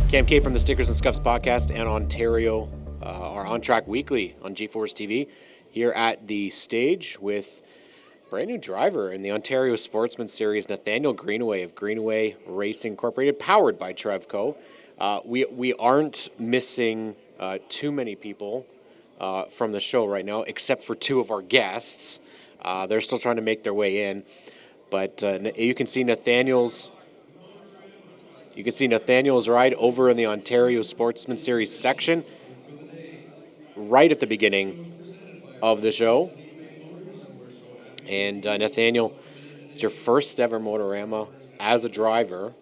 Cam K from the Stickers and Scuffs podcast and Ontario are on track weekly on G-Force TV here at the stage with brand new driver in the Ontario Sportsman Series, Nathaniel Greenaway of Greenaway Racing Incorporated, powered by TrevCo. We aren't missing too many people from the show right now, except for two of our guests. They're still trying to make their way in, but you can see Nathaniel's ride over in the Ontario Sportsman Series section right at the beginning of the show. And Nathaniel, it's your first ever Motorama as a driver.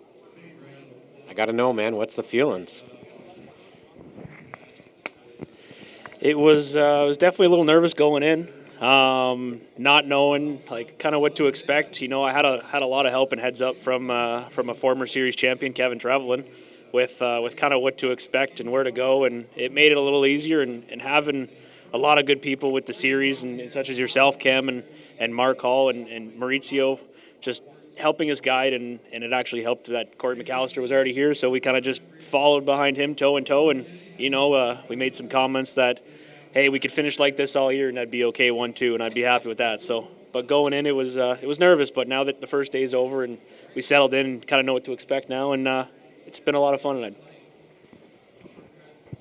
I got to know, man, what's the feelings? It was definitely a little nervous going in, not knowing kind of what to expect. You know, I had a lot of help and heads up from a former series champion, Kevin Trevellin, with kind of what to expect and where to go, and it made it a little easier. And having a lot of good people with the series, and such as yourself, Cam, and Mark Hall and Maurizio, just helping us guide, and it actually helped that Corey McAllister was already here, so we kind of just followed behind him toe and toe, and we made some comments that, hey, we could finish like this all year and that'd be okay 1-2, and I'd be happy with that. So, but going in, it was nervous, but now that the first day is over and we settled in and kind of know what to expect now, and it's been a lot of fun tonight.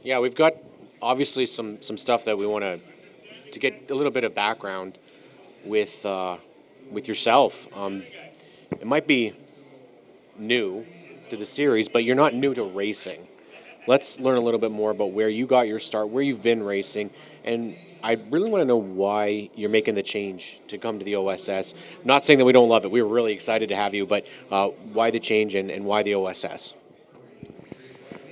Yeah, we've got obviously some stuff that we want to get a little bit of background with yourself. It might be new to the series, but you're not new to racing. Let's learn a little bit more about where you got your start, where you've been racing, and I really want to know why you're making the change to come to the OSS. Not saying that we don't love it. We were really excited to have you, but why the change and why the OSS?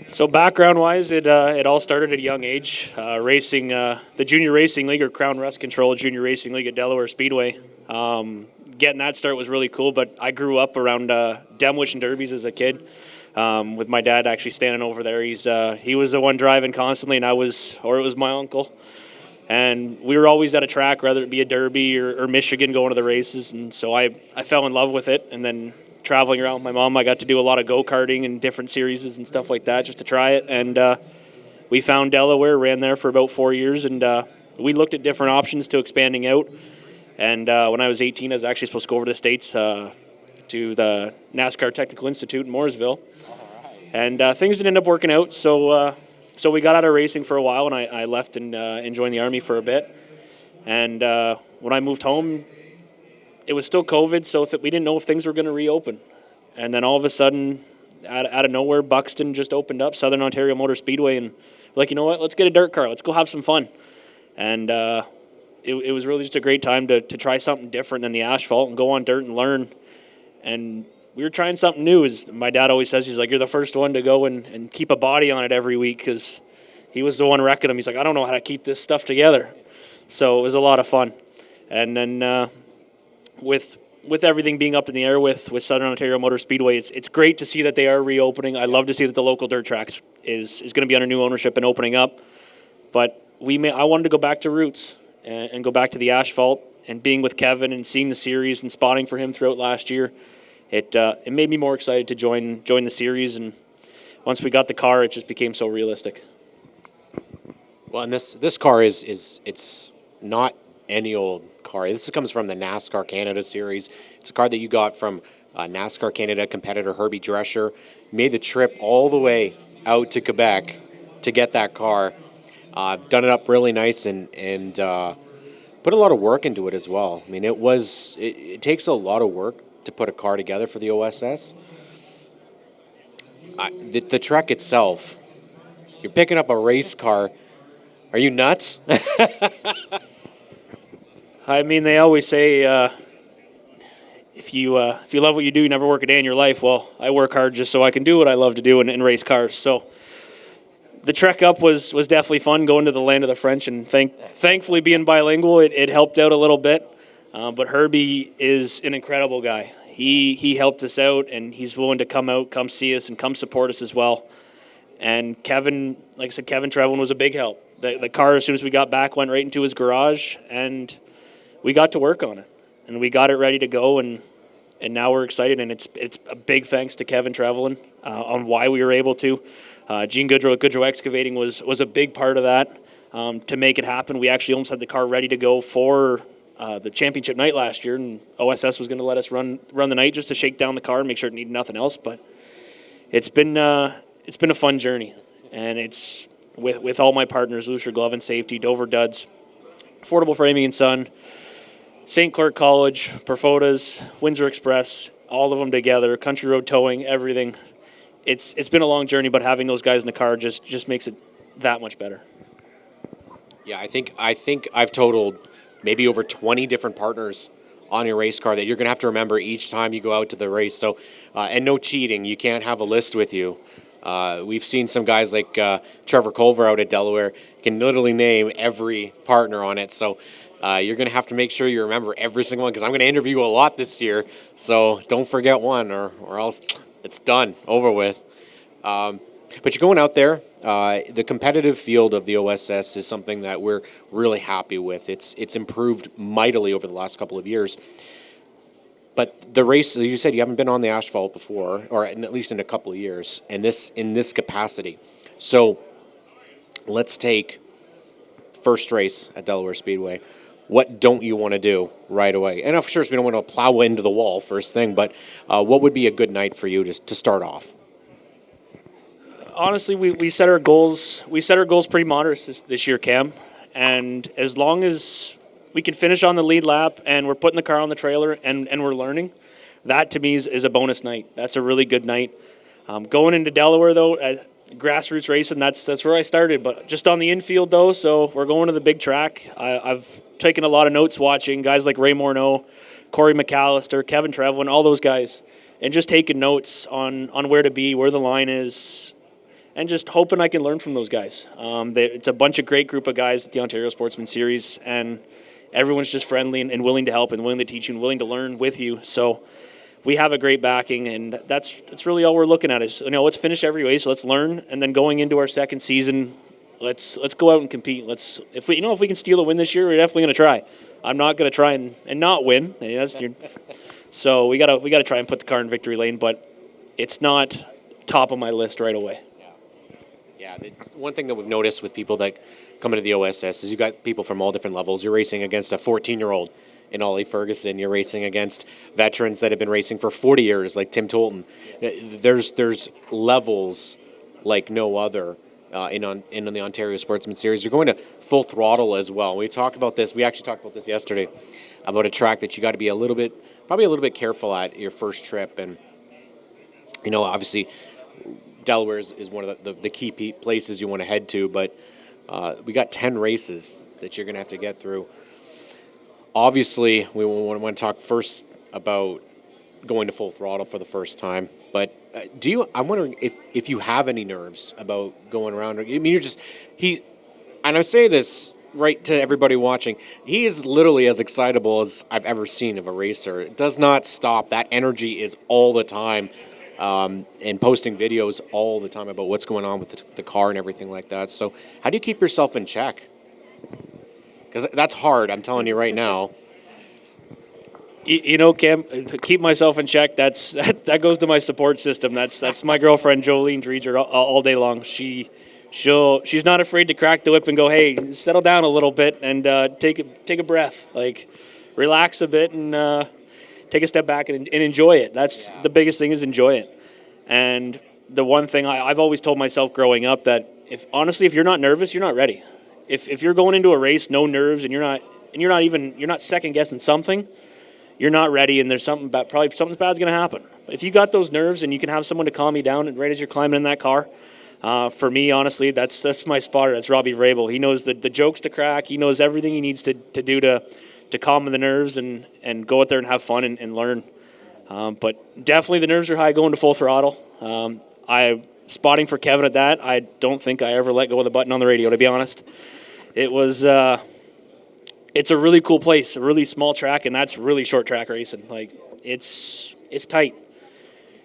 So background-wise, it all started at a young age, racing the Junior Racing League, or Crown Rust Control Junior Racing League at Delaware Speedway. Getting that start was really cool, but I grew up around demolition derbies as a kid, with my dad actually standing over there. He was the one driving constantly, and it was my uncle. And we were always at a track, whether it be a derby or Michigan, going to the races. And so I fell in love with it. And then traveling around with my mom, I got to do a lot of go-karting and different series and stuff like that just to try it. And we found Delaware, ran there for about 4 years, and we looked at different options to expanding out. And when I was 18, I was actually supposed to go over to the States to the NASCAR Technical Institute in Mooresville. And things didn't end up working out, so we got out of racing for a while, and I left and joined the Army for a bit. And when I moved home, it was still COVID, so we didn't know if things were going to reopen. And then all of a sudden, out of nowhere, Buxton just opened up, Southern Ontario Motor Speedway, and we're like, you know what, let's get a dirt car, let's go have some fun. And it was really just a great time to try something different than the asphalt and go on dirt and learn. And we were trying something new. As my dad always says, he's like, you're the first one to go and keep a body on it every week, because he was the one wrecking them. He's like, I don't know how to keep this stuff together. So it was a lot of fun. And then with everything being up in the air with Southern Ontario Motor Speedway, it's great to see that they are reopening. I love to see that the local dirt tracks is going to be under new ownership and opening up. But I wanted to go back to roots and go back to the asphalt, and being with Kevin and seeing the series and spotting for him throughout last year, it made me more excited to join the series. And once we got the car, it just became so realistic. Well, and this car it's not any old car. This comes from the NASCAR Canada series. It's a car that you got from NASCAR Canada competitor Herbie Drescher. Made the trip all the way out to Quebec to get that car. Done it up really nice and put a lot of work into it as well. I mean, it takes a lot of work to put a car together for the OSS. The truck itself, you're picking up a race car. Are you nuts? I mean, they always say if you love what you do, you never work a day in your life. Well, I work hard just so I can do what I love to do and race cars. So the trek up was definitely fun, going to the land of the French, and thankfully being bilingual, it helped out a little bit. But Herbie is an incredible guy. He helped us out, and he's willing to come see us, and come support us as well. And Kevin, like I said, Kevin Trevellin was a big help. The car, as soon as we got back, went right into his garage, and we got to work on it. And we got it ready to go, and now we're excited, and it's a big thanks to Kevin Trevellin on why we were able to. Gene Goodrow at Goodrow Excavating was a big part of that to make it happen. We actually almost had the car ready to go for the championship night last year, and OSS was going to let us run the night just to shake down the car and make sure it needed nothing else. But it's been a fun journey, and it's with all my partners: Lucier Glove and Safety, Dover Duds, Affordable Framing and Son, St. Clair College, Perfotas, Windsor Express, all of them together, Country Road Towing, everything. It's been a long journey, but having those guys in the car just makes it that much better. Yeah, I think I've totaled maybe over 20 different partners on your race car that you're going to have to remember each time you go out to the race. So, and no cheating. You can't have a list with you. We've seen some guys like Trevor Culver out at Delaware can literally name every partner on it. So you're going to have to make sure you remember every single one, because I'm going to interview a lot this year. So don't forget one, or else it's done, over with. But you're going out there. The competitive field of the OSS is something that we're really happy with. It's improved mightily over the last couple of years. But the race, as you said, you haven't been on the asphalt before, or at least in a couple of years, and in this capacity. So let's take first race at Delaware Speedway. What don't you want to do right away? And of course, we don't want to plow into the wall first thing, but what would be a good night for you to start off? Honestly, we set our goals. We set our goals pretty modest this year, Cam. And as long as we can finish on the lead lap and we're putting the car on the trailer and we're learning, that to me is a bonus night. That's a really good night. Going into Delaware, though, grassroots racing, that's where I started. But just on the infield, though, so we're going to the big track. I've taken a lot of notes watching guys like Ray Morneau, Corey McAllister, Kevin Trevellin, all those guys, and just taking notes on where to be, where the line is, and just hoping I can learn from those guys. It's a bunch of great group of guys at the Ontario Sportsman Series, and everyone's just friendly and willing to help and willing to teach you and willing to learn with you. So we have a great backing, and that's really all we're looking at is, let's finish every race, let's learn, and then going into our second season, let's go out and compete. If we can steal a win this year, we're definitely going to try. I'm not going to try and not win. So we gotta try and put the car in victory lane, but it's not top of my list right away. Yeah, one thing that we've noticed with people that come into the OSS is you got people from all different levels. You're racing against a 14-year-old in Ollie Ferguson. You're racing against veterans that have been racing for 40 years, like Tim Tolton. There's levels like no other in the Ontario Sportsman Series. You're going to full throttle as well. We talked about this. We actually talked about this yesterday about a track that you got to be probably a little bit careful at your first trip. And obviously, Delaware is one of the key places you want to head to, but we got 10 races that you're going to have to get through. Obviously, we want to talk first about going to full throttle for the first time, but I'm wondering if you have any nerves about going around. I mean, and I say this right to everybody watching, he is literally as excitable as I've ever seen of a racer. It does not stop. That energy is all the time. And posting videos all the time about what's going on with the car and everything like that. So how do you keep yourself in check? Because that's hard, I'm telling you right now. Cam, to keep myself in check, that goes to my support system. That's my girlfriend, Jolene Dreger, all day long. She's not afraid to crack the whip and go, hey, settle down a little bit and take a breath. Like, relax a bit and take a step back and enjoy it. That's the biggest thing, is enjoy it. And the one thing I've always told myself growing up, that if you're not nervous, you're not ready. If you're going into a race, no nerves, and you're not second guessing something, you're not ready, and there's something's bad's going to happen. But if you got those nerves and you can have someone to calm you down right as you're climbing in that car, for me, honestly, that's my spotter. That's Robbie Vrabel. He knows the jokes to crack. He knows everything he needs to do to calm the nerves and go out there and have fun and learn. But definitely the nerves are high going to full throttle. I spotting for Kevin at that. I don't think I ever let go of the button on the radio, to be honest. It was it's a really cool place, a really small track, and that's really short track racing. Like, it's tight.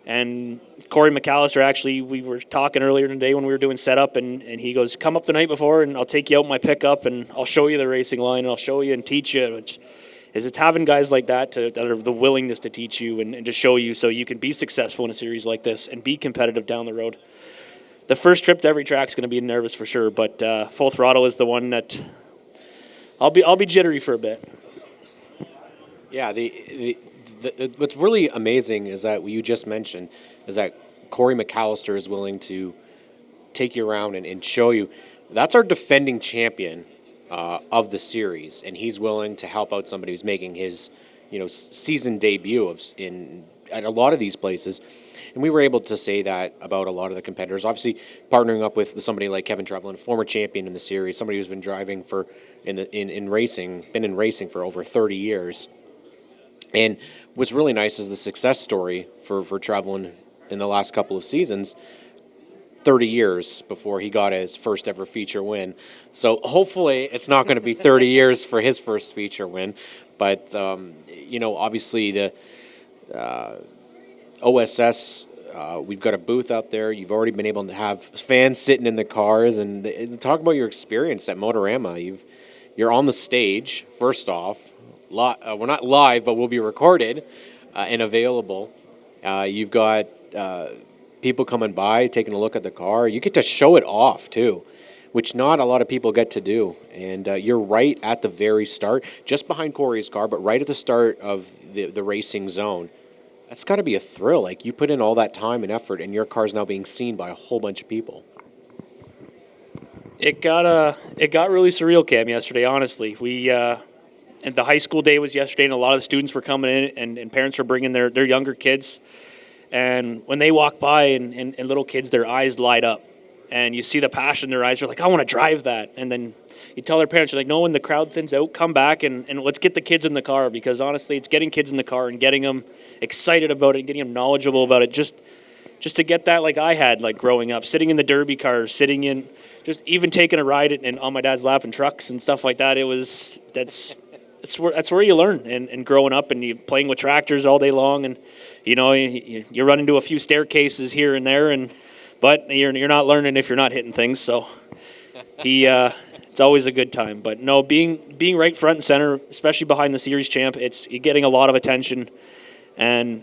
And Corey McAllister, actually, we were talking earlier today when we were doing setup, and he goes, come up the night before, and I'll take you out in my pickup, and I'll show you the racing line, and I'll show you and teach you. is it's having guys like that that are the willingness to teach you and to show you so you can be successful in a series like this and be competitive down the road. The first trip to every track is going to be nervous for sure, but full throttle is the one that I'll be jittery for a bit. Yeah, what's really amazing is that what you just mentioned is that Corey McAllister is willing to take you around and show you. That's our defending champion of the series, and he's willing to help out somebody who's making his, season debut at a lot of these places. And we were able to say that about a lot of the competitors. Obviously, partnering up with somebody like Kevin Trevellin, a former champion in the series, somebody who's been driving in racing for over 30 years. And what's really nice is the success story for Trevellin in the last couple of seasons. 30 years before he got his first ever feature win. So hopefully it's not going to be 30 years for his first feature win. But, obviously the OSS, we've got a booth out there. You've already been able to have fans sitting in the cars. And talk about your experience at Motorama. You're on the stage, first off. We're not live, but we'll be recorded and available. You've got people coming by, taking a look at the car. You get to show it off, too, which not a lot of people get to do. And you're right at the very start, just behind Corey's car, but right at the start of the racing zone. That's got to be a thrill. Like, you put in all that time and effort, and your car's now being seen by a whole bunch of people. It got really surreal, Cam, yesterday, honestly. And the high school day was yesterday, and a lot of the students were coming in, and parents were bringing their younger kids. And when they walk by and little kids, their eyes light up. And you see the passion in their eyes. They're like, I want to drive that. And then you tell their parents, you're like, no, when the crowd thins out, come back and let's get the kids in the car. Because honestly, it's getting kids in the car and getting them excited about it, getting them knowledgeable about it. Just to get that like I had, like growing up, sitting in the derby cars, sitting in, just even taking a ride and on my dad's lap in trucks and stuff like that. That's where you learn and growing up and you playing with tractors all day long and you run into a few staircases here and there but you're not learning if you're not hitting things. So it's always a good time. But no, being right front and center, especially behind the series champ, you're getting a lot of attention and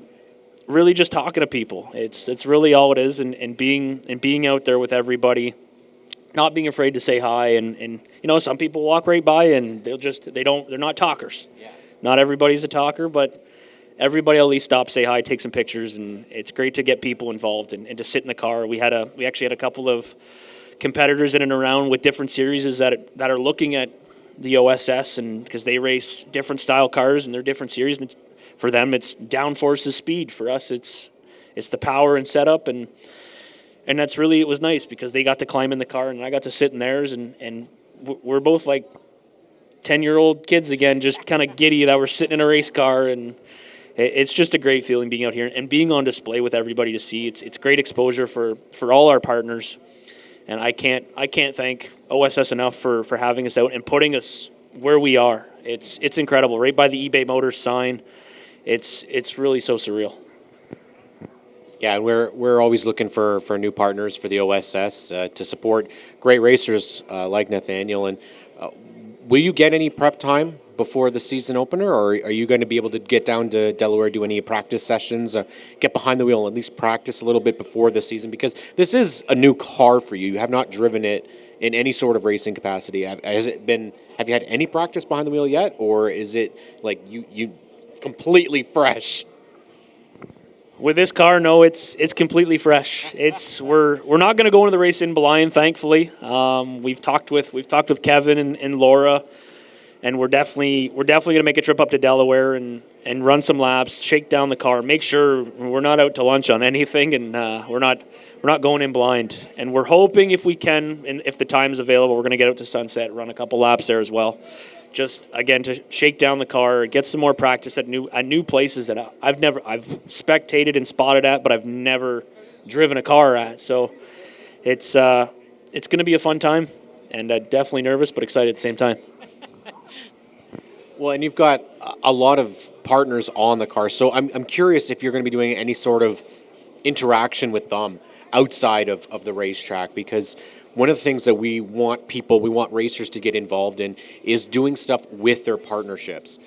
really just talking to people. It's really all it is and being out there with everybody. Not being afraid to say hi, and some people walk right by and they're not talkers. Yeah. Not everybody's a talker, but everybody at least stop, say hi, take some pictures, and it's great to get people involved and to sit in the car. We actually had a couple of competitors in and around with different series that are looking at the OSS, and because they race different style cars and they're different series, and for them it's downforce is speed. For us, it's the power and setup And that's really, it was nice because they got to climb in the car and I got to sit in theirs and we're both like 10-year-old kids again, just kind of giddy that we're sitting in a race car, and it's just a great feeling being out here and being on display with everybody to see. It's great exposure for all our partners, and I can't thank OSS enough for having us out and putting us where we are. It's incredible, right by the eBay Motors sign. It's really so surreal. Yeah, and we're always looking for new partners for the OSS to support great racers like Nathaniel. And will you get any prep time before the season opener, or are you going to be able to get down to Delaware, do any practice sessions, get behind the wheel, and at least practice a little bit before the season? Because this is a new car for you. You have not driven it in any sort of racing capacity. Have you had any practice behind the wheel yet, or is it like you completely fresh? With this car, no, it's completely fresh. We're not going to go into the race in blind, thankfully. We've talked with Kevin and Laura, and we're definitely going to make a trip up to Delaware and run some laps, shake down the car, make sure we're not out to lunch on anything, and we're not going in blind. And we're hoping if we can, and if the time's available, we're going to get out to Sunset, run a couple laps there as well. Just again to shake down the car, get some more practice at new places that I've spectated and spotted at, but I've never driven a car at. So it's going to be a fun time, and definitely nervous, but excited at the same time. Well, and you've got a lot of partners on the car, so I'm curious if you're going to be doing any sort of interaction with them outside of the racetrack, because one of the things that we want racers to get involved in is doing stuff with their partnerships.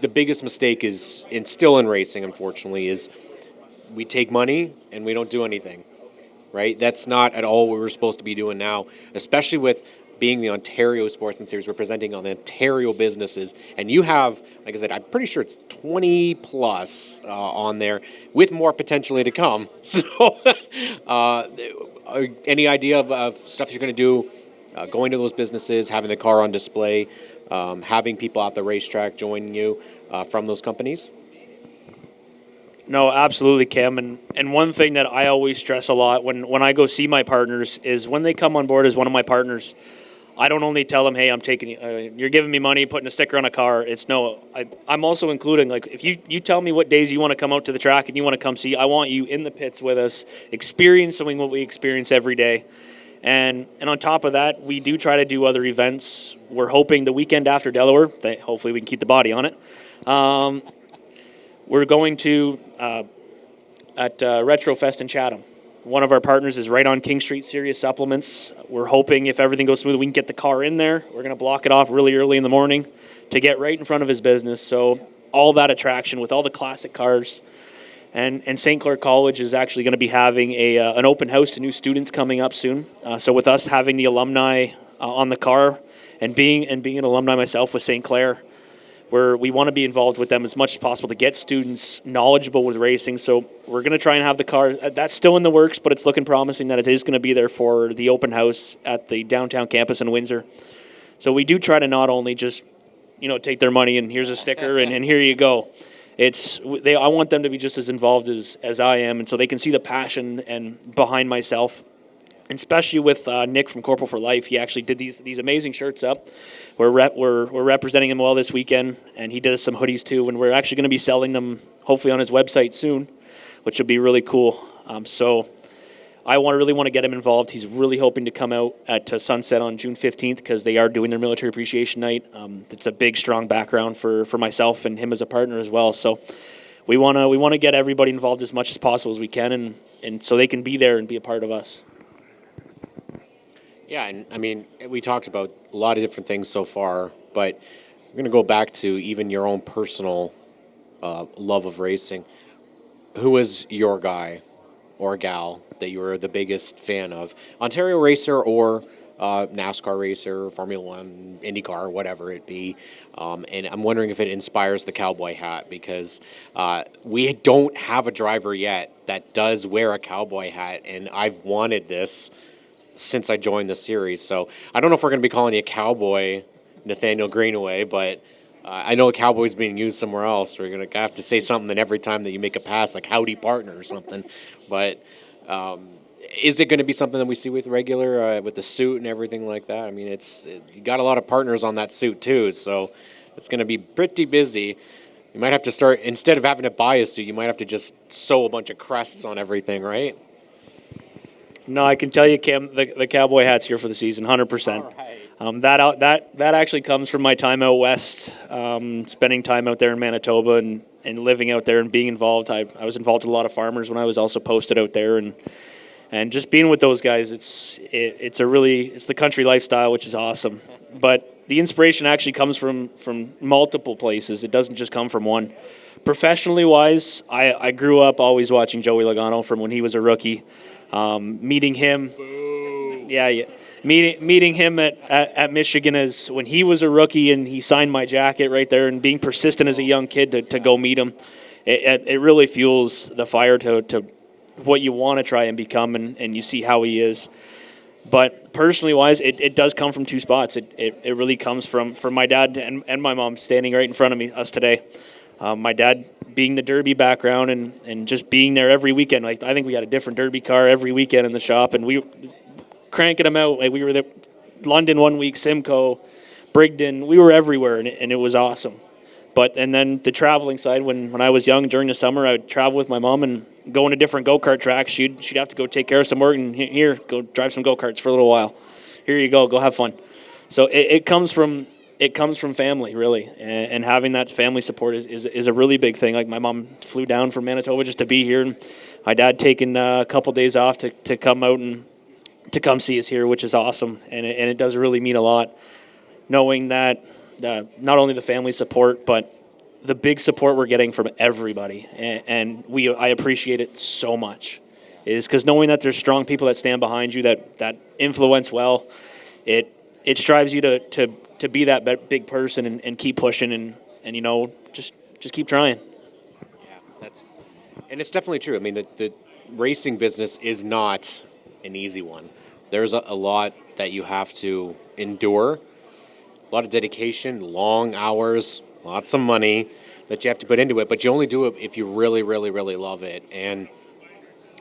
the biggest mistake is, and still in racing, unfortunately, is we take money and we don't do anything, right? That's not at all what we're supposed to be doing now, especially with being the Ontario Sportsman Series, representing on the Ontario businesses. And you have, like I said, I'm pretty sure it's 20 plus on there, with more potentially to come. So, any idea of stuff you're going to do, going to those businesses, having the car on display, having people at the racetrack joining you from those companies? No, absolutely, Cam. And one thing that I always stress a lot when I go see my partners is when they come on board as one of my partners, I don't only tell them, hey, I'm taking you're giving me money, putting a sticker on a car. It's no, I'm also including, like, if you tell me what days you want to come out to the track and you want to come see, I want you in the pits with us, experiencing what we experience every day. And on top of that, we do try to do other events. We're hoping the weekend after Delaware, hopefully we can keep the body on it. We're going to at Retrofest in Chatham. One of our partners is right on King Street, Serious Supplements. We're hoping if everything goes smooth, we can get the car in there. We're going to block it off really early in the morning to get right in front of his business. So all that attraction with all the classic cars. And St. Clair College is actually going to be having an open house to new students coming up soon. So with us having the alumni on the car and being an alumni myself with St. Clair, where we want to be involved with them as much as possible to get students knowledgeable with racing. So we're going to try and have the car. That's still in the works, but it's looking promising that it is going to be there for the open house at the downtown campus in Windsor. So we do try to not only just, take their money and here's a sticker and here you go. I want them to be just as involved as I am, and so they can see the passion and behind myself. And especially with Nick from Corporal for Life, he actually did these amazing shirts up. We're representing him well this weekend, and he did us some hoodies too. And we're actually going to be selling them hopefully on his website soon, which will be really cool. So I really want to get him involved. He's really hoping to come out at Sunset on June 15th because they are doing their military appreciation night. It's a big, strong background for myself and him as a partner as well. So we want to get everybody involved as much as possible as we can, and so they can be there and be a part of us. Yeah, and I mean, we talked about a lot of different things so far, but we're going to go back to even your own personal love of racing. Who is your guy or gal that you were the biggest fan of? Ontario racer or NASCAR racer, Formula One, IndyCar, whatever it be. And I'm wondering if it inspires the cowboy hat, because we don't have a driver yet that does wear a cowboy hat, and I've wanted this since I joined the series. So I don't know if we're going to be calling you a cowboy, Nathaniel Greenaway, but I know a cowboy's being used somewhere else. We're going to have to say something every time that you make a pass, like howdy partner or something. But is it going to be something that we see with regular, with the suit and everything like that? I mean, you got a lot of partners on that suit too, so it's going to be pretty busy. You might have to start, instead of having to buy a suit, you might have to just sew a bunch of crests on everything, right? No, I can tell you, Cam, the cowboy hat's here for the season, 100%. All right. That actually comes from my time out west, spending time out there in Manitoba and living out there and being involved. I was involved with a lot of farmers when I was also posted out there, and just being with those guys, it's the country lifestyle, which is awesome. But the inspiration actually comes from multiple places. It doesn't just come from one. Professionally wise, I grew up always watching Joey Logano from when he was a rookie. Meeting him, meeting him at Michigan as when he was a rookie, and he signed my jacket right there, and being persistent as a young kid to go meet him, it really fuels the fire to what you want to try and become, and you see how he is. But personally wise, it does come from two spots. It really comes from my dad and my mom standing right in front of us today. My dad being the Derby background and just being there every weekend. Like, I think we had a different Derby car every weekend in the shop, and we cranking them out. Like, we were there, London one week, Simcoe, Brigden. We were everywhere, and it was awesome. And then the traveling side, when I was young during the summer, I would travel with my mom and go into different go-kart tracks. She'd have to go take care of some work, and here, go drive some go-karts for a little while. Here you go have fun. So it comes from family, really, and having that family support is a really big thing. Like, my mom flew down from Manitoba just to be here, and my dad taking a couple days off to come out and to come see us here, which is awesome, and it does really mean a lot, knowing that not only the family support, but the big support we're getting from everybody, and I appreciate it so much, is because knowing that there's strong people that stand behind you that influence well, it strives you to be that big person and keep pushing and just keep trying. Yeah, and it's definitely true. I mean, the racing business is not an easy one. There's a lot that you have to endure, a lot of dedication, long hours, lots of money that you have to put into it, but you only do it if you really, really, really love it. And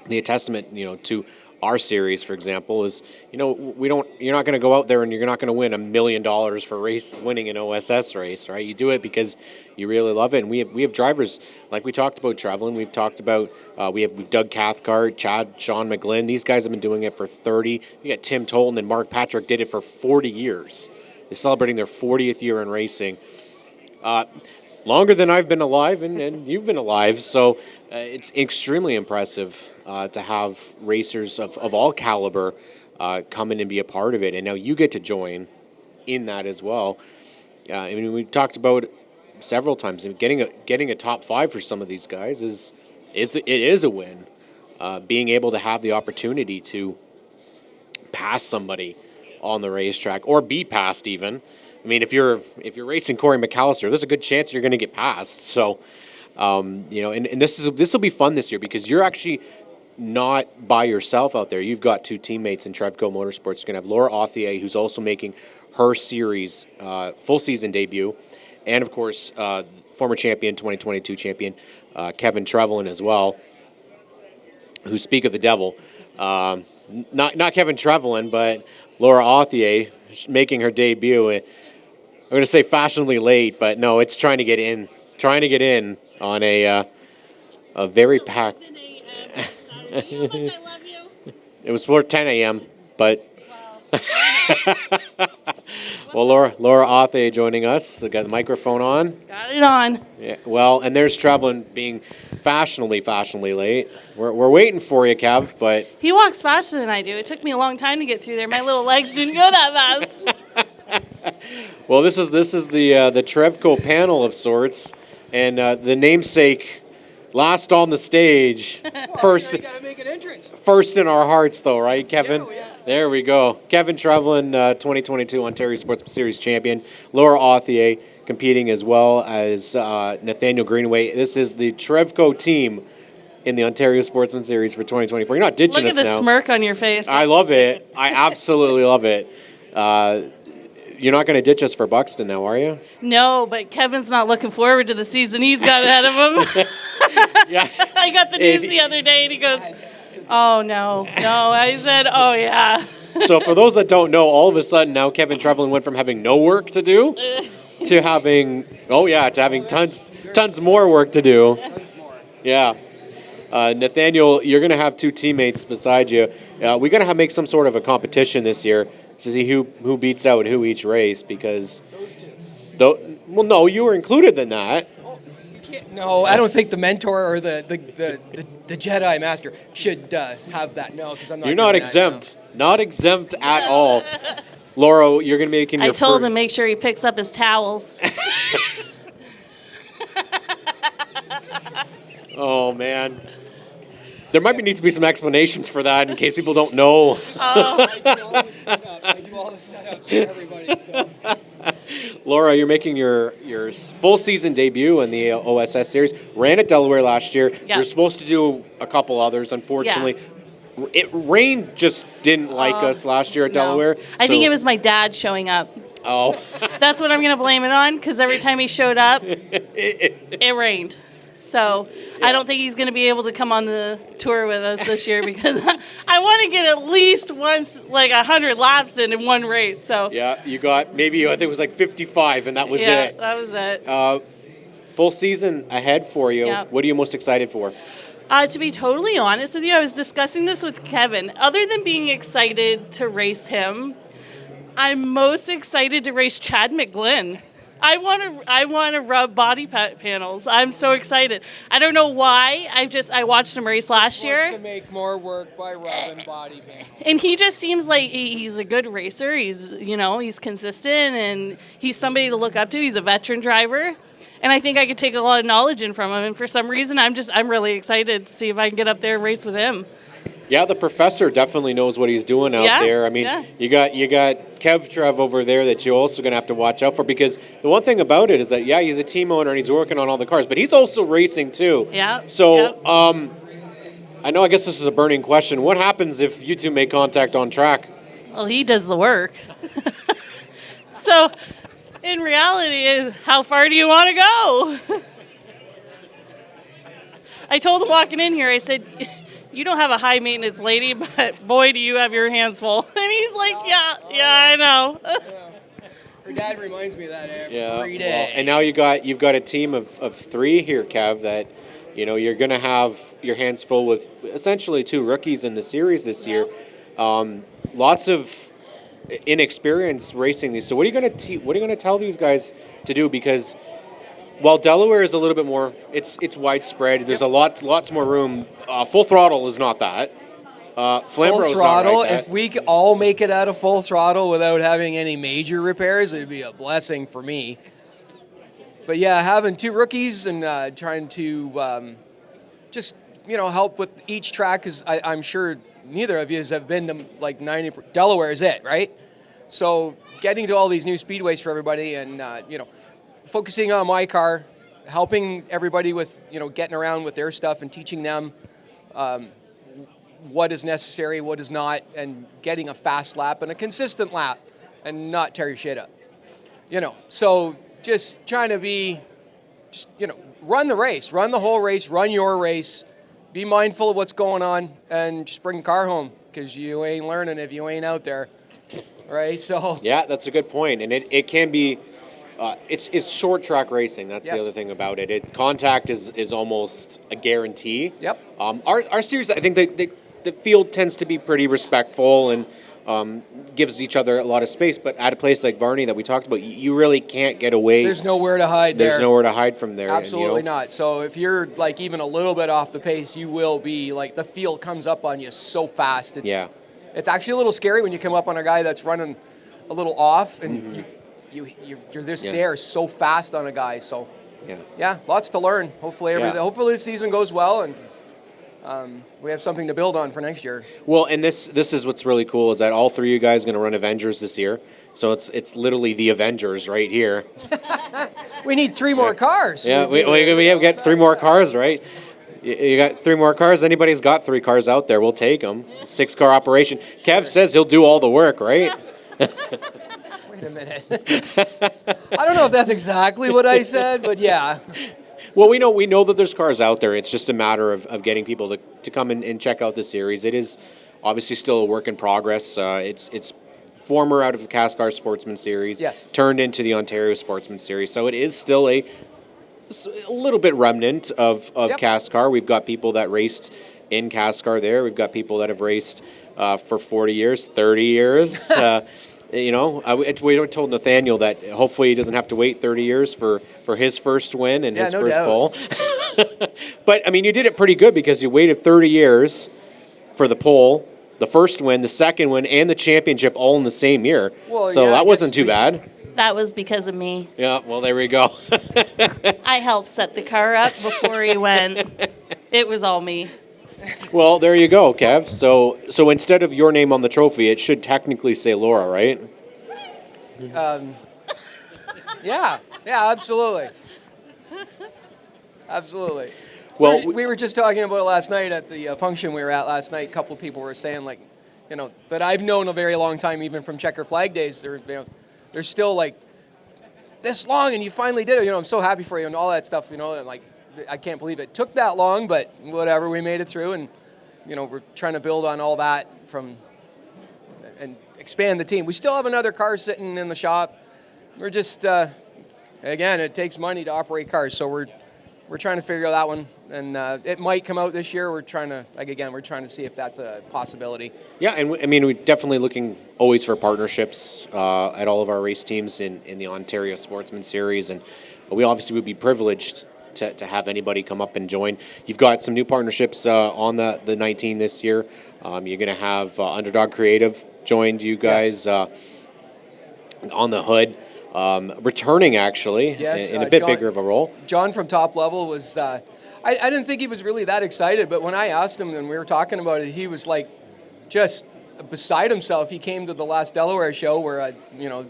the testament, to our series, for example, is, you're not going to go out there and you're not going to win $1 million for winning an OSS race, right? You do it because you really love it. And we have drivers, like we talked about Trevellin, we've talked about, we have Doug Cathcart, Sean McGlynn. These guys have been doing it for 30. You got Tim Tolton and Mark Patrick did it for 40 years. They're celebrating their 40th year in racing. Longer than I've been alive and you've been alive. So it's extremely impressive to have racers of all caliber come in and be a part of it. And now you get to join in that as well. I mean, we talked about it several times. Getting a top 5 for some of these guys is a win. Being able to have the opportunity to pass somebody on the racetrack or be passed even. I mean, if you're racing Corey McAllister, there's a good chance you're going to get passed. So, and this will be fun this year because you're actually not by yourself out there. You've got 2 teammates in TrevCo Motorsports. You're going to have Lora Authier, who's also making her series full season debut, and of course, former champion, 2022 champion, Kevin Trevellin as well. Who speak of the devil, not Kevin Trevellin, but Lora Authier making her debut. I'm going to say fashionably late, but no, it's trying to get in on a very packed. It was for 10 a.m., but well, Lora Authier joining us. They got the microphone on. Got it on. Yeah, well, and there's Trevellin being fashionably late. We're waiting for you, Kev, but He walks faster than I do. It took me a long time to get through there. My little legs didn't go that fast. well, this is the TrevCo panel of sorts, and the namesake last on the stage, first. You gotta make an entrance. First in our hearts, though, right, Kevin? Yeah. There we go. Kevin Trevellin, 2022 Ontario Sports Series champion. Lora Authier competing as well as Nathaniel Greenaway. This is the TrevCo team in the Ontario Sportsman Series for 2024. You're not ditching Look us at the now. smirk on your face. I love it. I absolutely love it. You're not going to ditch us for Buxton now, are you? No, but Kevin's not looking forward to the season he's got ahead of him. Yeah. I got the news the other day, and he goes, "Oh, no." I said, "Oh, yeah." So for those that don't know, all of a sudden now Kevin Trevellin went from having no work to do to having tons more work to do. Yeah. Nathaniel, you're going to have 2 teammates beside you. We're going to make some sort of a competition this year to see who beats out who each race because well, no, you were included in that. No, I don't think the mentor or the Jedi Master should have that. No, because I'm not. You're not exempt. Not exempt at all. Laura, you're going to be making your I told him make sure he picks up his towels. Oh, man. There might need to be some explanations for that in case people don't know. I do all the setups for everybody. So. Laura, you're making your full season debut in the OSS series. Ran at Delaware last year. Yeah. You're supposed to do a couple others. Unfortunately, rain just didn't like us last year at Delaware. I think it was my dad showing up. Oh. That's what I'm going to blame it on, because every time he showed up, it rained. So I don't think he's going to be able to come on the tour with us this year because I want to get at least 100 laps in one race. So yeah, you got I think it was like 55, and that was it. Yeah, that was it. Full season ahead for you. Yep. What are you most excited for? To be totally honest with you, I was discussing this with Kevin. Other than being excited to race him, I'm most excited to race Chad McGlynn. I want to rub body panels. I'm so excited. I don't know why. I watched him race last year. Wants to make more work by rubbing body panels. And he just seems like he's a good racer. He's consistent and he's somebody to look up to. He's a veteran driver. and I think I could take a lot of knowledge in from him. And for some reason, I'm really excited to see if I can get up there and race with him. Yeah, the professor definitely knows what he's doing out there. I mean, you got Trev over there that you're also going to have to watch out for, because the one thing about it is that, he's a team owner and he's working on all the cars, but he's also racing too. Yeah. So, I know, I guess this is a burning question. What happens if you two make contact on track? Well, he does the work. So, in reality, is how far do you want to go? I told him walking in here, I said, you don't have a high maintenance lady, but boy, do you have your hands full. And he's like, yeah, I know. Her dad reminds me of that every day. Well, and now you've got a team of 3 here, Kev, that you're going to have your hands full with essentially 2 rookies in the series this year. Lots of inexperience racing these. So what are you going to tell these guys to do? Because while Delaware is a little bit more, it's widespread. There's lots more room. Full throttle is not that. Full throttle. If we could all make it out of full throttle without having any major repairs, it'd be a blessing for me. But yeah, having 2 rookies and trying to just help with each track, because I'm sure neither of you have been to like 90. Delaware is it, right? So getting to all these new speedways for everybody, and focusing on my car, helping everybody with getting around with their stuff and teaching them what is necessary, what is not, and getting a fast lap and a consistent lap and not tear your shit up. So just trying to run the race, run the whole race, run your race, be mindful of what's going on, and just bring the car home, because you ain't learning if you ain't out there, right? So yeah, that's a good point, and it can be. It's short track racing. That's the other thing about it. Contact is almost a guarantee. Yep. Our series, I think the field tends to be pretty respectful and gives each other a lot of space. But at a place like Varney that we talked about, you really can't get away. There's nowhere to hide there. There's nowhere to hide from there. Absolutely not. So if you're like even a little bit off the pace, you will be like, the field comes up on you so fast. It's actually a little scary when you come up on a guy that's running a little off, and you're there so fast on a guy. So lots to learn. Hopefully hopefully the season goes well, and we have something to build on for next year. Well, and this is what's really cool, is that all 3 of you guys are going to run Avengers this year. So it's literally the Avengers right here. We need 3 more cars. Yeah, we have got 3 more cars, right? You got 3 more cars. Anybody's got 3 cars out there, we'll take them. 6-car operation. Kev says he'll do all the work, right? Wait a minute. I don't know if that's exactly what I said, but yeah. Well, we know that there's cars out there. It's just a matter of getting people to come and check out the series. It is obviously still a work in progress. It's former out of the CASCAR Sportsman Series, turned into the Ontario Sportsman Series. So it is still a little bit remnant of CASCAR. We've got people that raced in CASCAR there. We've got people that have raced for 40 years, 30 years. We told Nathaniel that hopefully he doesn't have to wait 30 years for his first win and his first pole. But, I mean, you did it pretty good, because you waited 30 years for the pole, the first win, the second win, and the championship all in the same year. Well, so that wasn't too bad. That was because of me. Yeah, well, there we go. I helped set the car up before he went. It was all me. Well, there you go, Kev. So instead of your name on the trophy, it should technically say Lora, right? Yeah, absolutely. Absolutely. Well, we were just talking about it last night at the function we were at last night. A couple people were saying, like, that I've known a very long time, even from checker flag days. They're still like this long, and you finally did it. I'm so happy for you and all that stuff. And like, I can't believe it took that long, but whatever, we made it through, and we're trying to build on all that and expand the team. We still have another car sitting in the shop. We're just again, it takes money to operate cars, so we're trying to figure out that one, and it might come out this year. We're trying to see if that's a possibility. Yeah, and we're definitely looking always for partnerships at all of our race teams in the Ontario Sportsman Series, and we obviously would be privileged to have anybody come up and join. You've got some new partnerships on the 19 this year. You're going to have Underdog Creative joined you guys on the hood. returning actually Yes, in a bit John- bigger of a role. John from Top Level was, I didn't think he was really that excited, but when I asked him and we were talking about it, he was like just beside himself. He came to the last Delaware show where I,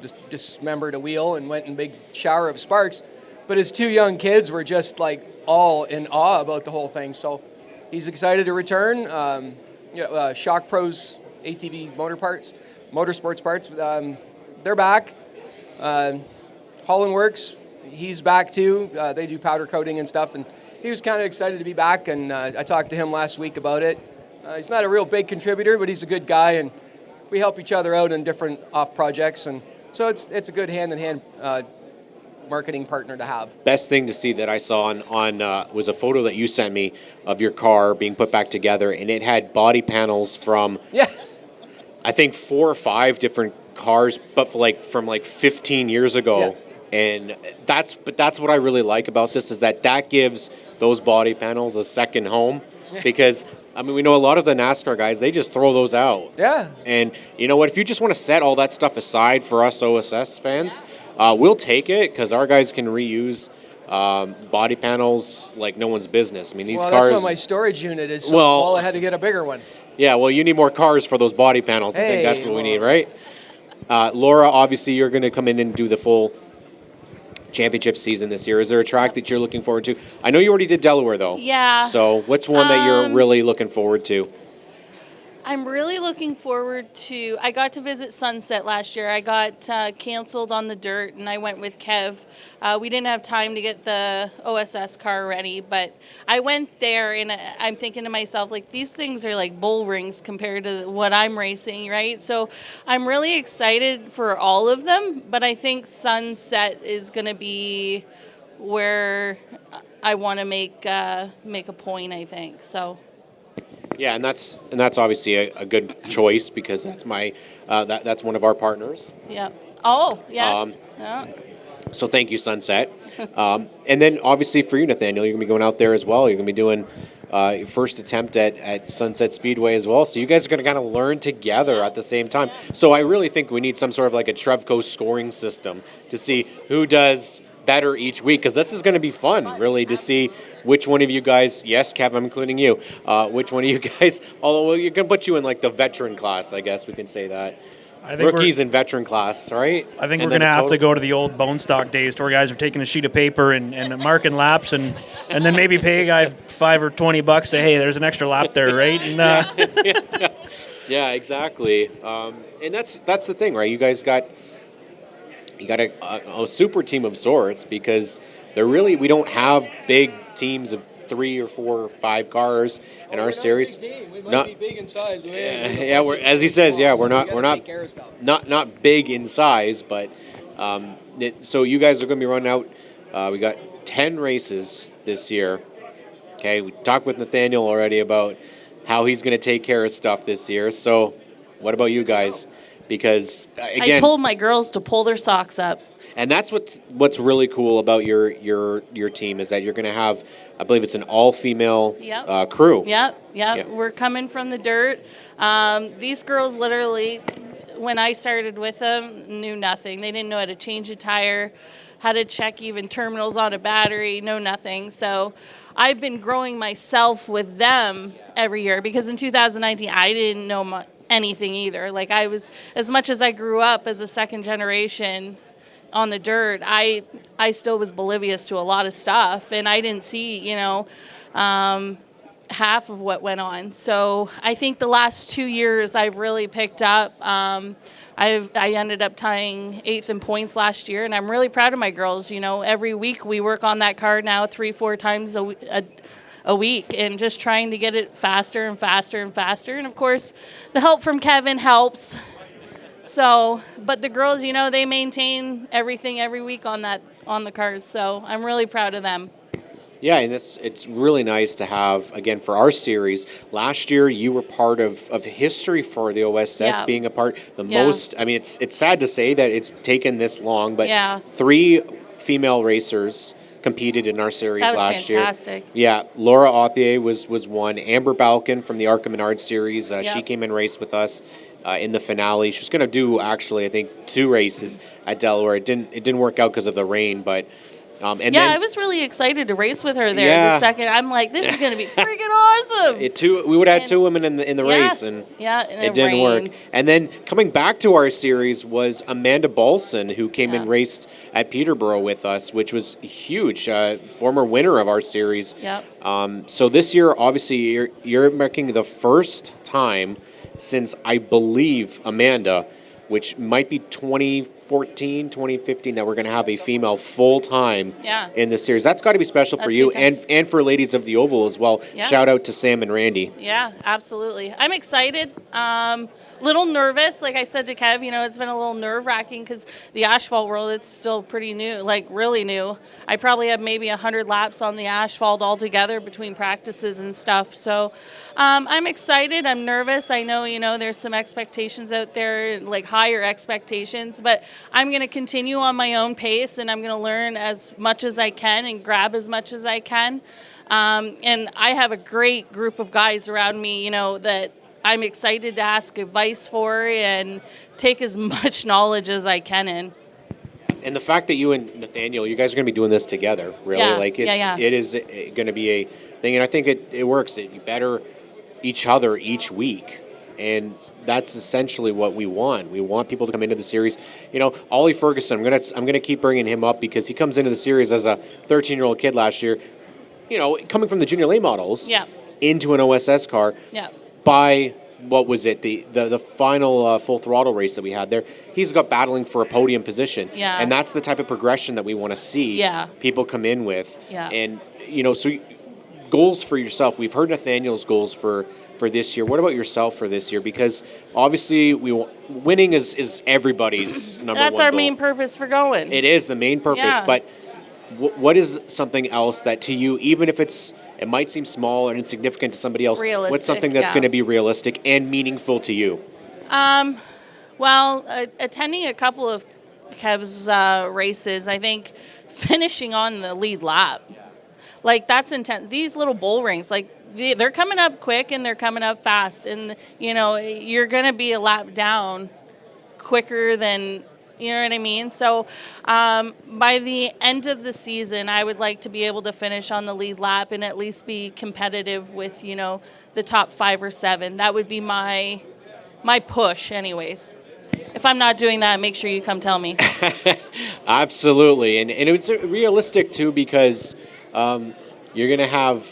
just dismembered a wheel and went in a big shower of sparks. But his two young kids were just like all in awe about the whole thing. So he's excited to return. Shock Pro's ATV motorsports parts, they're back. Holland Works, he's back too. They do powder coating and stuff, and he was kind of excited to be back, and I talked to him last week about it. He's not a real big contributor, but he's a good guy, and we help each other out in different off projects, and so it's a good hand-in-hand marketing partner to have. Best thing to see that I saw on was a photo that you sent me of your car being put back together, and it had body panels from I think 4 or 5 different cars, but from 15 years ago. Yeah. And that's what I really like about this is that gives those body panels a second home, because we know a lot of the NASCAR guys, they just throw those out. Yeah. And you know what? If you just want to set all that stuff aside for us OSS fans, we'll take it, because our guys can reuse body panels like no one's business. These cars. That's why my storage unit is so full. I had to get a bigger one. Yeah, well, you need more cars for those body panels. I think that's what we need, right? Lora, obviously, you're going to come in and do the full championship season this year. Is there a track that you're looking forward to? I know you already did Delaware, though. Yeah. So what's one that you're really looking forward to? I'm really looking forward to, I got to visit Sunset last year. I got canceled on the dirt, and I went with Kev. We didn't have time to get the OSS car ready, but I went there, and I'm thinking to myself, these things are like bull rings compared to what I'm racing, right? So I'm really excited for all of them, but I think Sunset is going to be where I want to make a point, I think, so. Yeah, and that's obviously a good choice, because that's that's one of our partners. Yeah. Oh, yes. Yeah. So thank you, Sunset. And then obviously for you, Nathaniel, you're going to be going out there as well. You're going to be doing your first attempt at Sunset Speedway as well. So you guys are going to kind of learn together at the same time. So I really think we need some sort of like a TrevCo scoring system to see who does better each week, because this is going to be fun, really, to see which one of you guys, yes, Kev, I'm including you, which one of you guys, although you can put you in the veteran class, I guess we can say that. I think Rookies and veteran class, right? I think we're going to have to go to the old bone stock days where guys are taking a sheet of paper and marking laps and then maybe pay a guy $5 or $20 to, hey, there's an extra lap there, right? And, yeah, exactly. And that's the thing, right? You guys got a super team of sorts, because we don't have big teams of 3 or 4 or 5 cars in our series. We might be big in size. We're, as he says, we're not big in size, but so you guys are going to be running out. We got 10 races this year. Okay, we talked with Nathaniel already about how he's going to take care of stuff this year. So, what about you guys? Because again, I told my girls to pull their socks up. And that's what's really cool about your team, is that you're going to have, I believe it's an all-female crew. Yep. We're coming from the dirt. These girls literally, when I started with them, knew nothing. They didn't know how to change a tire, how to check even terminals on a battery, nothing. So I've been growing myself with them every year, because in 2019 I didn't know anything either. I was, as much as I grew up as a second generation on the dirt, I still was oblivious to a lot of stuff, and I didn't see, half of what went on. So I think the last 2 years I've really picked up. I ended up tying 8th in points last year, and I'm really proud of my girls. Every week we work on that car now 3-4 times a week, and just trying to get it faster and faster and faster. And of course, the help from Kevin helps. So, but the girls, they maintain everything every week on the cars. So I'm really proud of them. Yeah, and it's really nice to have, again, for our series. Last year, you were part of history for the OSS, being a part. Most, it's sad to say that it's taken this long, but 3 female racers competed in our series last year. That was fantastic. Yeah, Lora Authier was one. Amber Balkan from the Arca Menard series, she came and raced with us. in the finale. She was going to do actually, I think, 2 races at Delaware. It didn't work out because of the rain, but. And yeah, then, I was really excited to race with her there. Yeah. The second, I'm like, this is going to be freaking awesome. we would have had 2 women in the race, and and it didn't work. And then coming back to our series was Amanda Balson, who came and raced at Peterborough with us, which was huge. Former winner of our series. Yep. So this year, obviously, you're making the first time since, I believe, Amanda, which might be 2014, 2015, that we're going to have a female full-time in this series. That's got to be special for you and for Ladies of the Oval as well. Yeah. Shout out to Sam and Randy. Yeah, absolutely. I'm excited. Little nervous, like I said to Kev. It's been a little nerve-wracking because the asphalt world, it's still pretty new, like really new. I probably have maybe 100 laps on the asphalt altogether between practices and stuff. So I'm excited. I'm nervous. I know, there's some expectations out there, like higher expectations, but I'm going to continue on my own pace, and I'm going to learn as much as I can and grab as much as I can. And I have a great group of guys around me, that I'm excited to ask advice for and take as much knowledge as I can in. And the fact that you and Nathaniel, you guys are going to be doing this together, really. Yeah. Like it is going to be a thing, and I think it works. You better each other each week, and that's essentially what we want. We want people to come into the series. Ollie Ferguson, I'm gonna keep bringing him up because he comes into the series as a 13-year-old kid last year. Coming from the junior late models into an OSS car. Yeah. By what was it, the final full throttle race that we had there, he's got battling for a podium position. Yeah. And that's the type of progression that we want to see people come in with. Yeah. And so goals for yourself. We've heard Nathaniel's goals for this year. What about yourself for this year? Because obviously winning is everybody's number one That's our goal. main purpose for going. It is the main purpose, but what is something else that to you, even if it might seem small or insignificant to somebody else, Realistic, what's something that's going to be realistic and meaningful to you? Well, attending a couple of Kev's races, I think finishing on the lead lap, like that's intense. These little bull rings, like they're coming up quick and they're coming up fast, and you're going to be a lap down quicker than. You know what I mean? So by the end of the season, I would like to be able to finish on the lead lap and at least be competitive with, the top 5 or 7. That would be my push anyways. If I'm not doing that, make sure you come tell me. Absolutely. And it's realistic, too, because you're going to have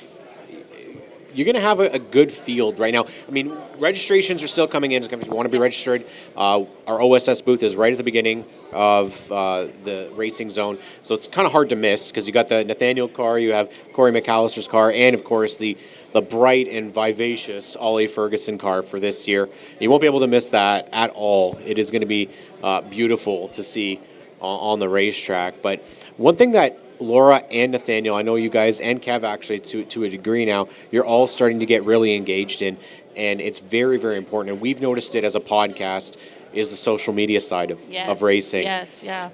a good field right now. I mean, registrations are still coming in. If you want to be registered, our OSS booth is right at the beginning of the racing zone. So it's kind of hard to miss because you got the Nathaniel car, you have Corey McAllister's car, and, of course, the bright and vivacious Ollie Ferguson car for this year. You won't be able to miss that at all. It is going to be beautiful to see on the racetrack. But one thing that Lora and Nathaniel, I know you guys, and Kev actually to a degree now, you're all starting to get really engaged in, and it's very, very important. And we've noticed it as a podcast, is the social media side of racing. Yes, yeah.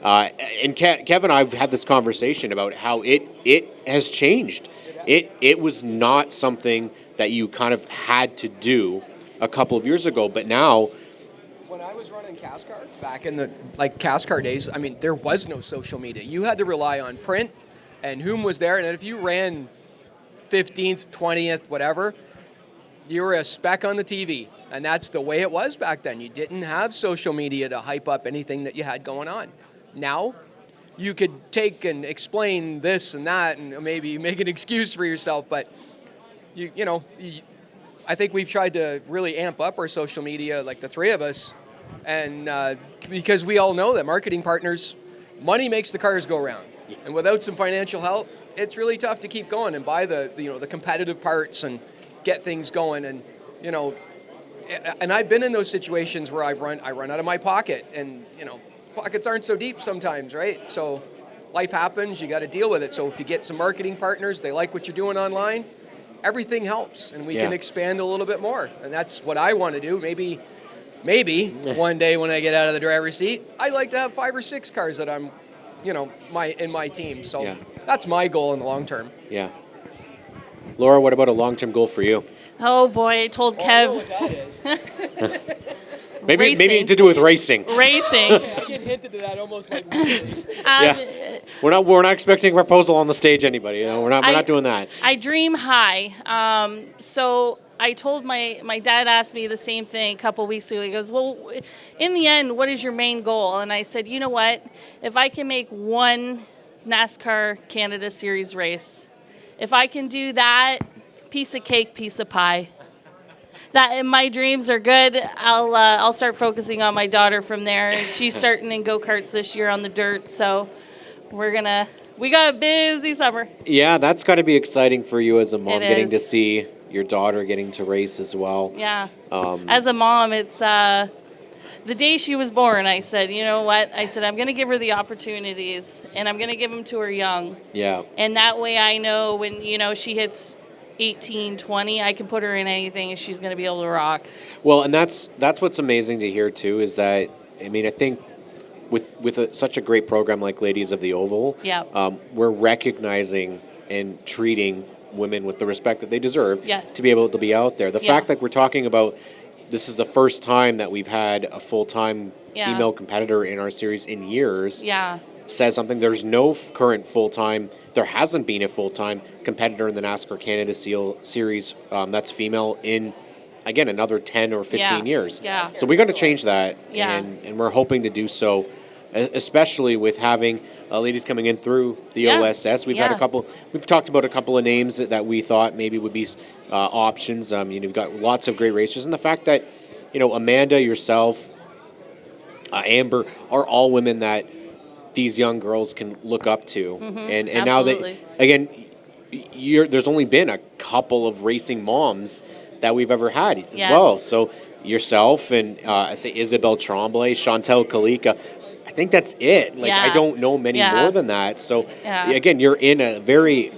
And Kev and I have had this conversation about how it has changed. It was not something that you kind of had to do a couple of years ago, but now. When I was running CASCAR back in the CASCAR days, I mean, there was no social media. You had to rely on print and whom was there. And if you ran 15th, 20th, whatever, you were a speck on the TV. And that's the way it was back then. You didn't have social media to hype up anything that you had going on. Now, you could take and explain this and that and maybe make an excuse for yourself. But, I think we've tried to really amp up our social media, like the three of us, and because we all know that marketing partners, money makes the cars go around, and without some financial help, it's really tough to keep going and buy the competitive parts and get things going. And and I've been in those situations where I run out of my pocket, and pockets aren't so deep sometimes, right? So life happens, you got to deal with it. So if you get some marketing partners, they like what you're doing online, everything helps, and we can expand a little bit more. And that's what I want to do. Maybe one day when I get out of the driver's seat, I'd like to have 5 or 6 cars that I'm, in my team. So that's my goal in the long term. Yeah. Lora, what about a long-term goal for you? Oh boy, I told Kev. I know what that is. Maybe to do with racing. Racing. I get hinted to that almost like weekly. Yeah. We're not expecting a proposal on the stage, anybody. We're not doing that. I dream high. So I told my dad asked me the same thing a couple weeks ago. He goes, well, in the end, what is your main goal? And I said, you know what? If I can make one NASCAR Canada Series race, if I can do that, piece of cake, piece of pie. That my dreams are good. I'll start focusing on my daughter from there. She's starting in go-karts this year on the dirt, so we got a busy summer. Yeah, that's got to be exciting for you as a mom, It getting is. to see your daughter getting to race as well. Yeah. As a mom, it's the day she was born, I said, you know what? I said, I'm going to give her the opportunities, and I'm going to give them to her young. Yeah. And that way I know when, she hits 18, 20, I can put her in anything and she's going to be able to rock. Well, and that's what's amazing to hear too, is that, I mean, I think with such a great program like Ladies of the Oval, Yeah. We're recognizing and treating women with the respect that they deserve. Yes. To be able to be out there. The Yeah. fact that we're talking about this is the first time that we've had a full-time Yeah. female competitor in our series in years. Yeah. Says something. There's no current full-time. There hasn't been a full-time competitor in the NASCAR Canada Series that's female in, again, another 10 or 15 years. Yeah. So we got to change that. Yeah. And we're hoping to do so, especially with having ladies coming in through the Yeah. OSS. We've had we've talked about a couple of names that we thought maybe would be options. You've got lots of great racers, and the fact that, Amanda, yourself, Amber are all women that these young girls can look up to. And now Absolutely. that, again, there's only been a couple of racing moms that we've ever had as Yes. well. So yourself and I say Isabel Tremblay, Chantel Kalika, I think that's it. Like, Yeah. I don't know many Yeah. more than that. So Yeah. again, you're in a very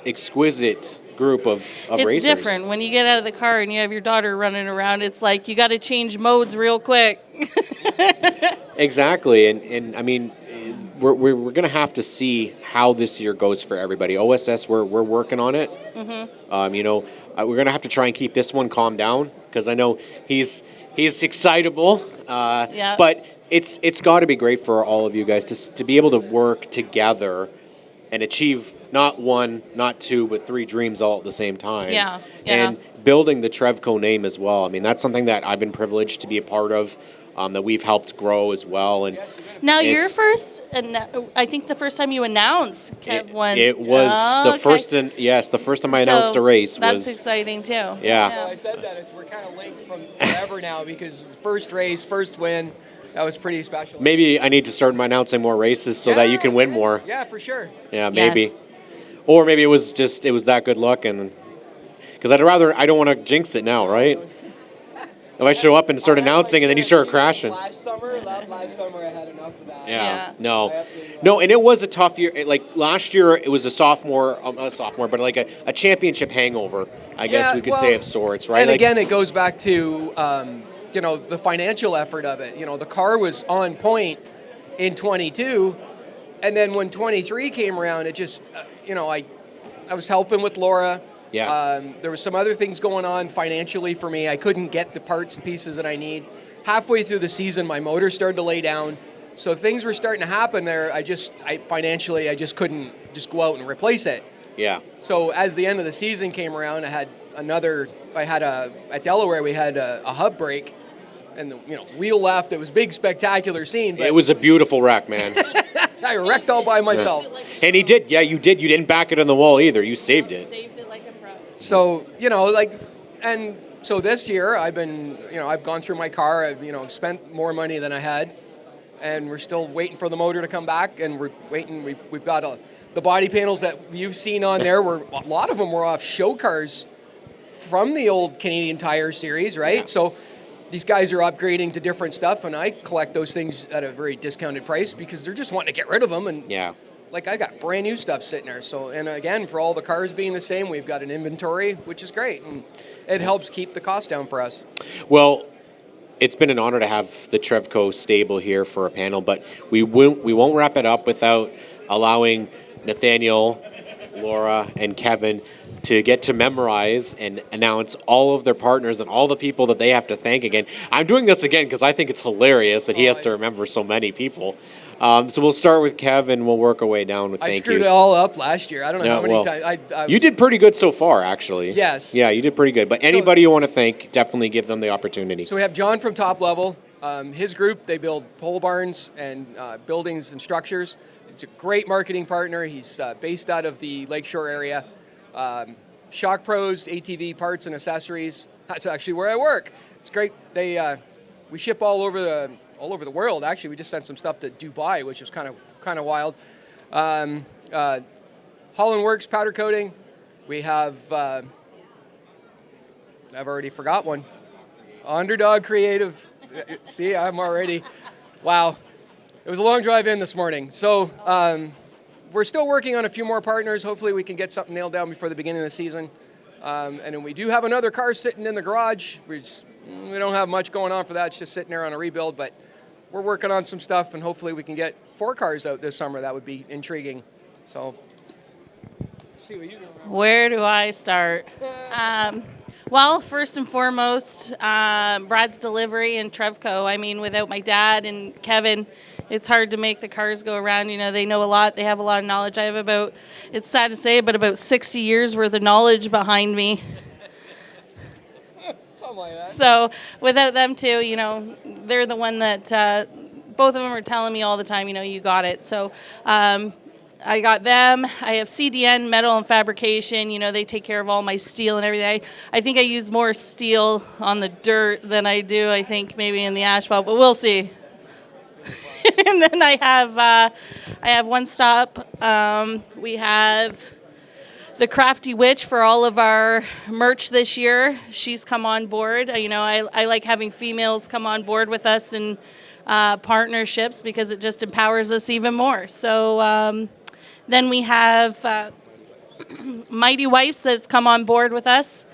exquisite group of It's racers. different. When you get out of the car and you have your daughter running around, it's like you got to change modes real quick. Exactly. And I mean, we're going to have to see how this year goes for everybody. OSS, we're working on it. We're going to have to try and keep this one calm down, because I know he's excitable. Yeah. But it's got to be great for all of you guys to be able to work together and achieve not one, not two, but three dreams all at the same time. Yeah, yeah. And building the TrevCo name as well. I mean, that's something that I've been privileged to be a part of, that we've helped grow as well. And Now, it's- your first, I think the first time you announced Kev won. It was Oh, the first, the first time I announced So a race That's was. exciting too. Yeah. I said that we're kind of linked from forever now, because first race, first win, that was pretty special. Maybe I need to start announcing more races so that you can win more. Yeah, for sure. Yeah, maybe. Yes. Or maybe it was that good luck, and because I don't want to jinx it now, right? If I show up and start announcing and then you start crashing. Last summer I had enough of that. Yeah. No, and it was a tough year. Like last year, it was a sophomore, but like a championship hangover, I guess we could say, of sorts, right? And Like, again, it goes back to the financial effort of it. The car was on point in 22, and then when 23 came around, it just I was helping with Lora. Yeah. There was some other things going on financially for me. I couldn't get the parts and pieces that I need. Halfway through the season, my motor started to lay down. So things were starting to happen there. Financially, I just couldn't just go out and replace it. yeah. So as the end of the season came around, at Delaware, we had a hub break, and the wheel left. It was a big, spectacular scene. But It was a beautiful wreck, man. I wrecked all by myself. And he did. Yeah, you did. You didn't back it on the wall either. You saved it. Saved it like a pro. So and so this year I've been, I've gone through my car. I've, spent more money than I had, and we're still waiting for the motor to come back. And we're waiting. We've got the body panels that you've seen on there. A lot of them were off show cars from the old Canadian Tire series, right? Yeah. So these guys are upgrading to different stuff, and I collect those things at a very discounted price because they're just wanting to get rid of them. And Yeah. like, I got brand new stuff sitting there. So, and again, for all the cars being the same, we've got an inventory, which is great, and it helps keep the cost down for us. Well, it's been an honor to have the TrevCo stable here for a panel, but we won't wrap it up without allowing Nathaniel Lora, and Kevin to get to memorize and announce all of their partners and all the people that they have to thank again. I'm doing this again because I think it's hilarious that he has to remember so many people. So we'll start with Kev and we'll work our way down with thank yous. I screwed it all up last year. I don't know how many times. You did pretty good so far, actually. Yes. Yeah, you did pretty good. But anybody you want to thank, definitely give them the opportunity. So we have John from Top Level. His group, they build pole barns and buildings and structures. It's a great marketing partner. He's based out of the Lakeshore area. Shock Pros, ATV parts and accessories. That's actually where I work. It's great. We ship all over the world. Actually, we just sent some stuff to Dubai, which is kind of wild. Holland Works powder coating. We have I've already forgot one. Underdog Creative. See, I'm already wow. It was a long drive in this morning. So we're still working on a few more partners. Hopefully we can get something nailed down before the beginning of the season. And then we do have another car sitting in the garage. We don't have much going on for that. It's just sitting there on a rebuild, but we're working on some stuff, and hopefully we can get 4 cars out this summer. That would be intriguing. So, see what you know. Where do I start? Well, first and foremost, Brad's Delivery and TrevCo. I mean, without my dad and Kevin, it's hard to make the cars go around. You know, they know a lot. They have a lot of knowledge. I have about, it's sad to say, but about 60 years worth of knowledge behind me. Something like that. So without them too, you know, they're the one that both of them are telling me all the time, you know, you got it. So I got them. I have CDN Metal and Fabrication. You know, they take care of all my steel and everything. I think I use more steel on the dirt than I do, I think, maybe in the asphalt, but we'll see. And then I have One Stop. We have the Crafty Witch for all of our merch this year. She's come on board. You know, I like having females come on board with us in partnerships because it just empowers us even more. So then we have Mighty Wipes that's come on board with us.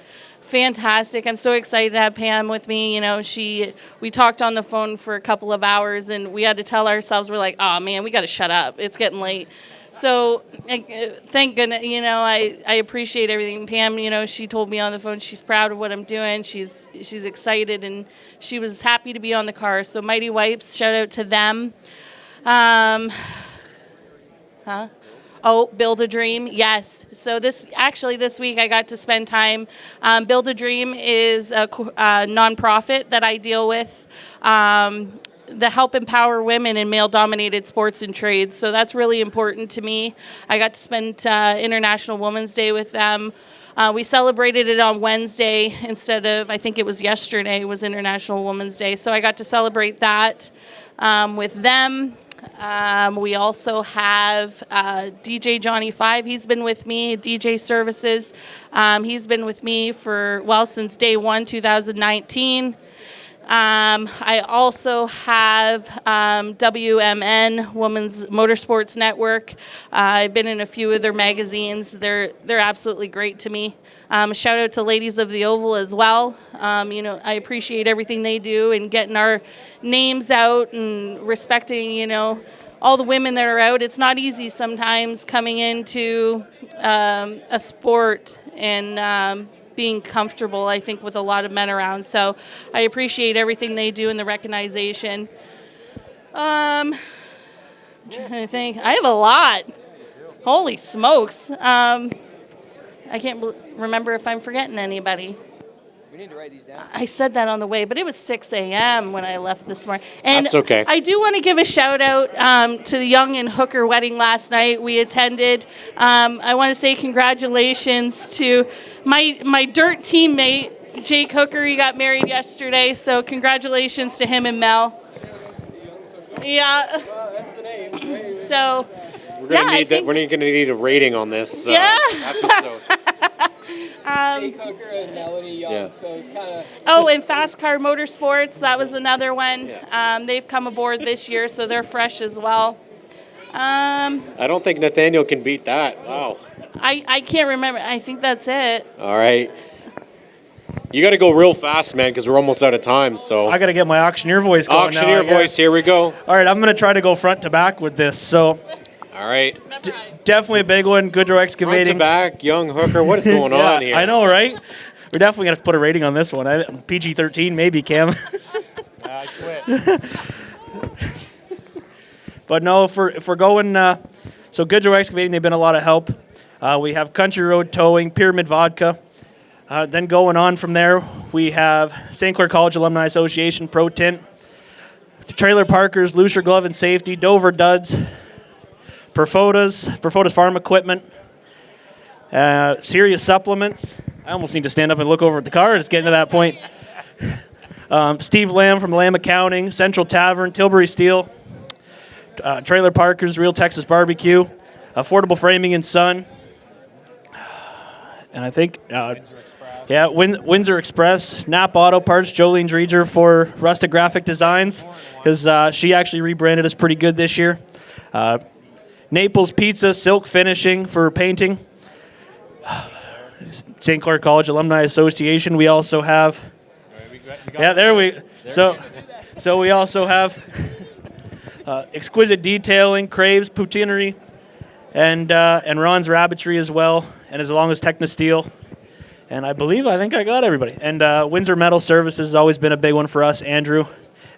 Fantastic. I'm so excited to have Pam with me. You know, we talked on the phone for a couple of hours and we had to tell ourselves, we're like, oh man, we got to shut up. It's getting late. So thank goodness, you know, I appreciate everything. Pam, you know, she told me on the phone she's proud of what I'm doing. She's excited and she was happy to be on the car. So Mighty Wipes, shout out to them. Oh, Build a Dream, yes. So this week I got to spend time. Build a Dream is a nonprofit that I deal with. The help empower women in male-dominated sports and trades. So that's really important to me. I got to spend International Women's Day with them. We celebrated it on Wednesday instead of, I think it was yesterday, was International Women's Day. So I got to celebrate that with them. We also have DJ Johnny 5. He's been with me, DJ Services. He's been with me since day one, 2019. I also have WMN, Women's Motorsports Network. I've been in a few of their magazines. They're absolutely great to me. Shout out to Ladies of the Oval as well. You know, I appreciate everything they do and getting our names out and respecting, you know, all the women that are out. It's not easy sometimes coming into a sport and being comfortable, I think, with a lot of men around. So I appreciate everything they do and the recognition. I'm trying to think. I have a lot. Holy smokes. I can't remember if I'm forgetting anybody. We need to write these down. I said that on the way, but it was 6 a.m. when I left this morning. And that's okay. I do want to give a shout out to the Young and Hooker wedding last night. We attended. I want to say congratulations to my dirt teammate, Jake Hooker. He got married yesterday, so congratulations to him and Mel. Yeah. That's the name. So, we're going to need a rating on this episode. Jake Hooker and Melanie Young, yeah. So it's kind of... Oh, and Fast Car Motorsports, that was another one. Yeah. They've come aboard this year, so they're fresh as well. I don't think Nathaniel can beat that. Wow. I can't remember. I think that's it. All right. You got to go real fast, man, because we're almost out of time. So I got to get my auctioneer voice going. Auctioneer now, voice, here we go. All right, I'm going to try to go front to back with this. So All right. Definitely a big one. Goodrow Front to Excavating. back, young hooker. What is going on here? I know, right? We're definitely going to put a rating on this one. PG-13 maybe, Cam. I quit. But no, if we're going, so Goodrow Excavating, they've been a lot of help. We have Country Road Towing, Pyramid Vodka. Then going on from there, we have St. Clair College Alumni Association, Pro Tint, Trailer Parkers, Lucier Glove and Safety, Dover Duds, Perfota's Farm Equipment, Serious Supplements. I almost need to stand up and look over at the car. It's getting to that point. Steve Lamb from Lamb Accounting, Central Tavern, Tilbury Steel, Trailer Parkers, Real Texas Barbecue, Affordable Framing and Son, and I think, Windsor Express, Nap Auto Parts, Jolene Dreger for Rustic Graphic Designs, because she actually rebranded us pretty good this year. Naples Pizza, Silk Finishing for painting. St. Clair College Alumni Association. We also have. So we also have Exquisite Detailing, Craves, Poutinery, and Ron's Rabbitry as well, and as long as Techno Steel. And I think I got everybody. And Windsor Metal Services has always been a big one for us, Andrew.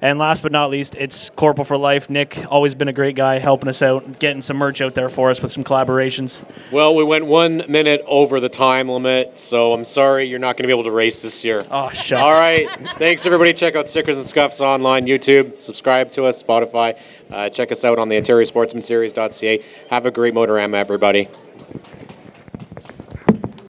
And last but not least, it's Corporal for Life. Nick, always been a great guy, helping us out, getting some merch out there for us with some collaborations. Well, we went 1 minute over the time limit, so I'm sorry you're not going to be able to race this year. Oh, shucks. All right. Thanks, everybody. Check out Stickers and Scuffs online, YouTube. Subscribe to us, Spotify. Check us out on the OntarioSportsmanSeries.ca. Have a great Motorama, everybody.